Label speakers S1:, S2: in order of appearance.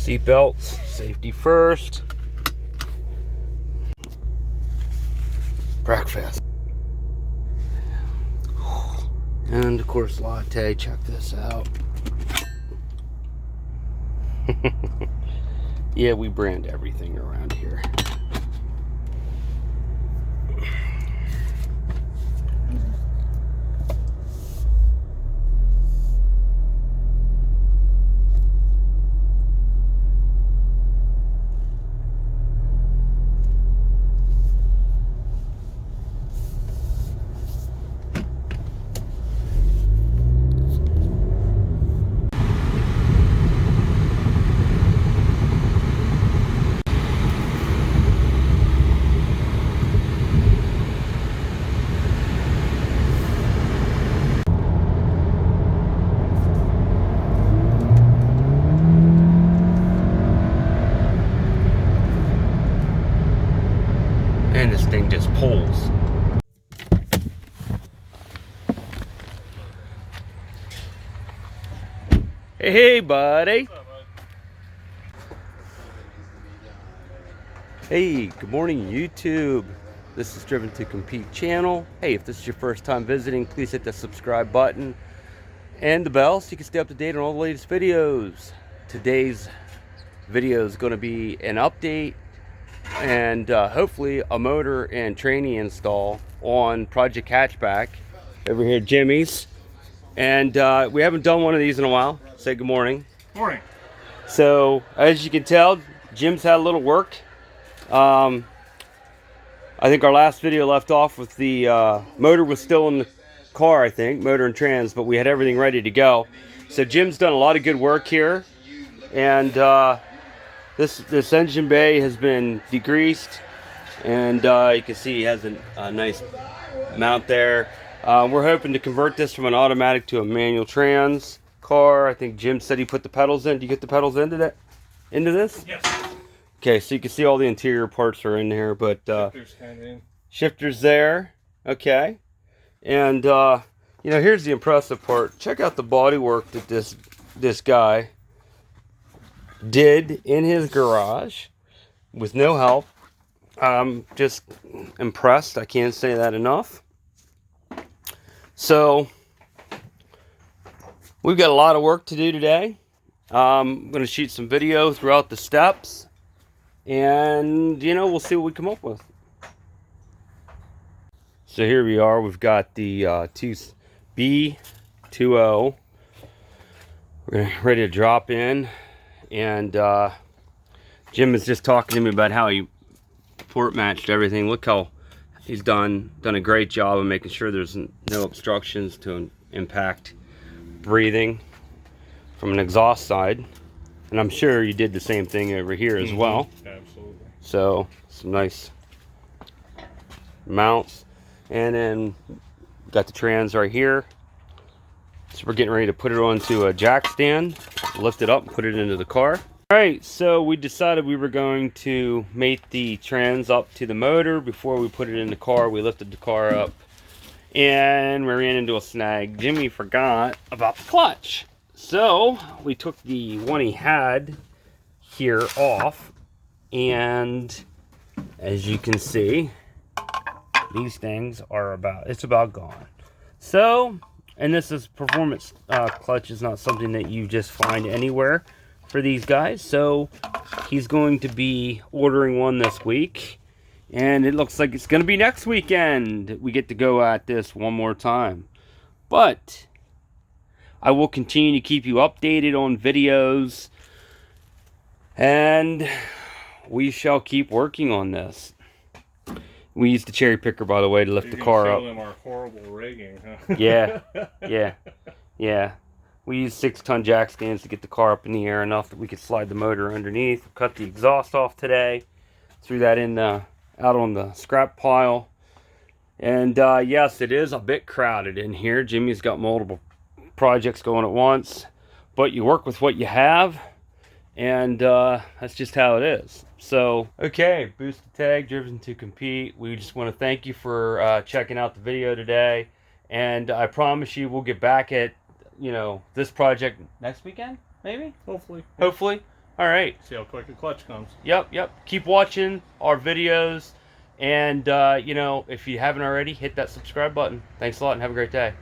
S1: Seat belts, safety first. Breakfast. And of course latte, check this out. Yeah, we brand everything around here. And this thing just pulls. Hey, buddy.
S2: What's up, bud?
S1: Hey, good morning, YouTube. This is Driven to Compete channel. Hey, if this is your first time visiting, please hit the subscribe button and the bell so you can stay up to date on all the latest videos. Today's video is going to be an update and hopefully a motor and training install on Project Hatchback over here at Jimmy's. And we haven't done one of these in a while. Say good morning.
S2: Morning.
S1: So as you can tell, Jim's had a little work. I think our last video left off with the motor was still in the car, I think, motor and trans, but we had everything ready to go. So Jim's done a lot of good work here, and this engine bay has been degreased, and you can see he has a nice mount there. We're hoping to convert this from an automatic to a manual trans car. I think Jim said he put the pedals in. Did you get the pedals into this?
S2: Yes.
S1: Okay, so you can see all the interior parts are in here, but shifters there. Okay, and you know, here's the impressive part. Check out the body work that this guy did in his garage with no help. I'm just impressed. I can't say that enough. So we've got a lot of work to do today. I'm going to shoot some video throughout the steps, and you know, we'll see what we come up with. So here we are. We've got the B20. We're ready to drop in, and Jim is just talking to me about how he port matched everything. Look how he's done a great job of making sure there's no obstructions to impact breathing from an exhaust side, and I'm sure you did the same thing over here as well.
S2: Absolutely.
S1: So some nice mounts, and then got the trans right here. So we're getting ready to put it onto a jack stand, lift it up, and put it into the car. All right, so we decided we were going to mate the trans up to the motor before we put it in the car. We lifted the car up, and we ran into a snag. Jimmy forgot about the clutch. So we took the one he had here off, and as you can see, these things are about gone. So, and this is performance clutch is not something that you just find anywhere for these guys. So he's going to be ordering one this week, and it looks like it's going to be next weekend we get to go at this one more time. But I will continue to keep you updated on videos, and we shall keep working on this. We used the cherry picker, by the way, to lift the car up.
S2: Them our horrible rigging, huh?
S1: Yeah. We used 6-ton jack stands to get the car up in the air enough that we could slide the motor underneath. Cut the exhaust off today. Threw that in out on the scrap pile. And yes, it is a bit crowded in here. Jimmy's got multiple projects going at once, but you work with what you have, and that's just how it is. So, okay, boosted tag, Driven to Compete. We just want to thank you for checking out the video today, and I promise you we'll get back at, you know, this project next weekend, maybe?
S2: Hopefully.
S1: All right.
S2: See how quick the clutch comes.
S1: Yep. Keep watching our videos. And, you know, if you haven't already, hit that subscribe button. Thanks a lot and have a great day.